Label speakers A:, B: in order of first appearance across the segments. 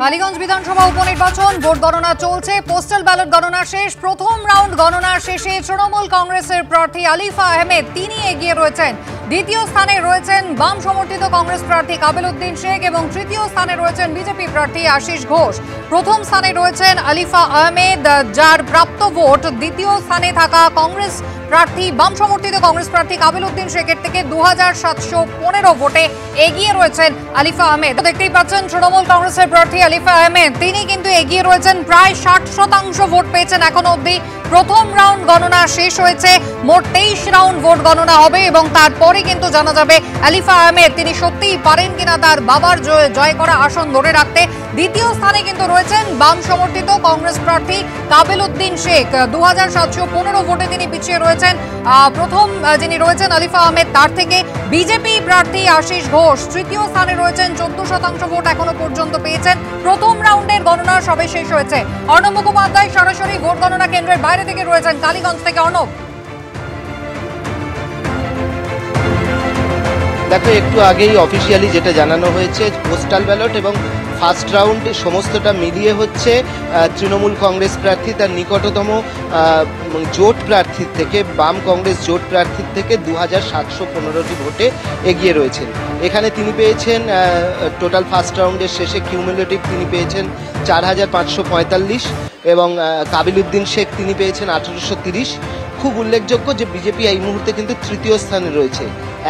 A: কালীগঞ্জ বিধানসভা উপনির্বাচন ভোট গণনা চলছে। পোস্টাল ব্যালট গণনা শেষ। প্রথম রাউন্ড গণনার শেষে তৃণমূল কংগ্রেসের প্রার্থী আলিফা আহমেদ তিনি এগিয়ে রয়েছেন। দ্বিতীয় স্থানে রয়েছেন বাম সমর্থিত কংগ্রেস প্রার্থী কাবিল উদ্দিন শেখ এবং তৃতীয় স্থানে রয়েছেন বিজেপি প্রার্থী আশিস ঘোষ। প্রথম স্থানে রয়েছেন আলিফা আহমেদ, যার প্রাপ্ত ভোট দ্বিতীয় স্থানে থাকা কংগ্রেস প্রার্থী বাম সমর্থিত কংগ্রেস প্রার্থী কাবিল উদ্দিন শেখের থেকে 2715 ভোটে এগিয়ে রয়েছেন আলিফা আহমেদ। দেখতেই পাচ্ছেন তৃণমূল কংগ্রেসের প্রার্থী আলিফা আহমেদ তিনি কিন্তু এগিয়ে রয়েছেন, প্রায় 60% ভোট পেয়েছেন এখনো অবধি। প্রথম রাউন্ড গণনা শেষ হয়েছে, মোট 23 রাউন্ড ভোট গণনা হবে এবং তারপরে কিন্তু জানা যাবে আলিফা আহমেদ তিনি সত্যিই পারেন কিনা তার বাবার জয় করা আসন ধরে রাখতে। দ্বিতীয় স্থানে কিন্তু রয়েছেন বাম সমর্থিত কংগ্রেস প্রার্থী কাবিল উদ্দিন শেখ, 2715 ভোটে তিনি পিছিয়ে রয়েছেন। প্রথম যিনি রয়েছেন আলিফা আহমেদ, তার থেকে বিজেপি প্রার্থী আশিস ঘোষ তৃতীয় স্থানে রয়েছেন, 14% ভোট এখনো পর্যন্ত পেয়েছেন। প্রথম রাউন্ডের গণনা সবে শেষ হয়েছে। অর্ণব মুখোপাধ্যায় সরাসরি ভোট গণনা কেন্দ্রের বাইরে থেকে রয়েছেন কালীগঞ্জ থেকে। অর্ণব,
B: দেখো, একটু আগেই অফিসিয়ালি যেটা জানানো হয়েছে, পোস্টাল ব্যালট এবং ফার্স্ট রাউন্ড সমস্তটা মিলিয়ে হচ্ছে তৃণমূল কংগ্রেস প্রার্থী তার নিকটতম জোট প্রার্থীর থেকে, বাম কংগ্রেস জোট প্রার্থীর থেকে 2715টি ভোটে এগিয়ে রয়েছেন। এখানে তিনি পেয়েছেন টোটাল ফার্স্ট রাউন্ডের শেষে কিউমুলেটিভ তিনি পেয়েছেন 4545 এবং কাবিল উদ্দিন শেখ তিনি পেয়েছেন 1830। খুব উল্লেখযোগ্য যে বিজেপি এই মুহূর্তে কিন্তু তৃতীয় স্থানে রয়েছে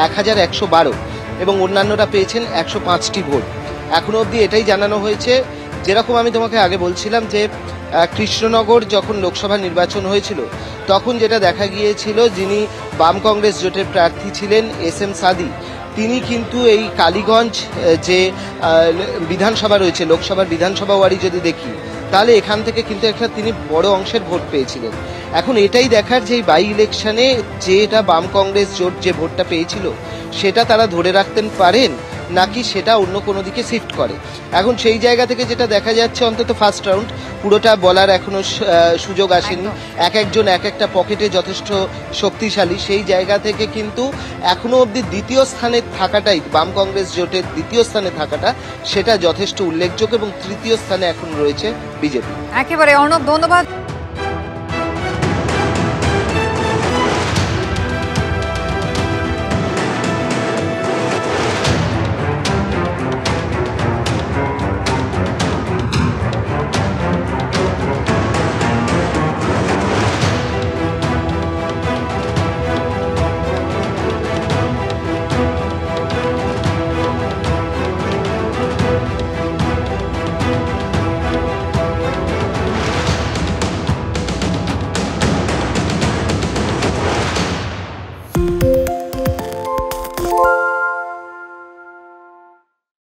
B: 1112 এবং অন্যান্যরা পেয়েছেন 105টি ভোট। এখনো অবধি এটাই জানানো হয়েছে, যেরকম আমি তোমাকে আগে বলছিলাম যে কৃষ্ণনগর যখন লোকসভা নির্বাচন হয়েছিল তখন যেটা দেখা গিয়েছিল, যিনি বাম কংগ্রেস জোটের প্রার্থী ছিলেন এস.এম. সাদি, তিনি কিন্তু এই কালীগঞ্জ যে বিধানসভা রয়েছে, লোকসভার বিধানসভা ওয়ারি যদি দেখি তাহলে এখান থেকে কিন্তু একটা তিনি বড় অংশের ভোট পেয়েছিলেন। এখন এটাই দেখার যে এই বাই ইলেকশনে যেটা বাম কংগ্রেস জোট যে ভোটটা পেয়েছিল সেটা তারা ধরে রাখতে পারেন নাকি সেটা অন্য কোনো দিকে শিফট করে। এখন সেই জায়গা থেকে যেটা দেখা যাচ্ছে, অন্তত ফার্স্ট রাউন্ড পুরোটা বলার এখনো সুযোগ আসেনি। এক একজন এক একটা পকেটে যথেষ্ট শক্তিশালী, সেই জায়গা থেকে কিন্তু এখনো অবধি দ্বিতীয় স্থানে থাকাটাই, বাম কংগ্রেস জোটের দ্বিতীয় স্থানে থাকাটা সেটা যথেষ্ট উল্লেখযোগ্য এবং তৃতীয় স্থানে এখন রয়েছে বিজেপি।
A: একেবারে অর্ণব, ধন্যবাদ।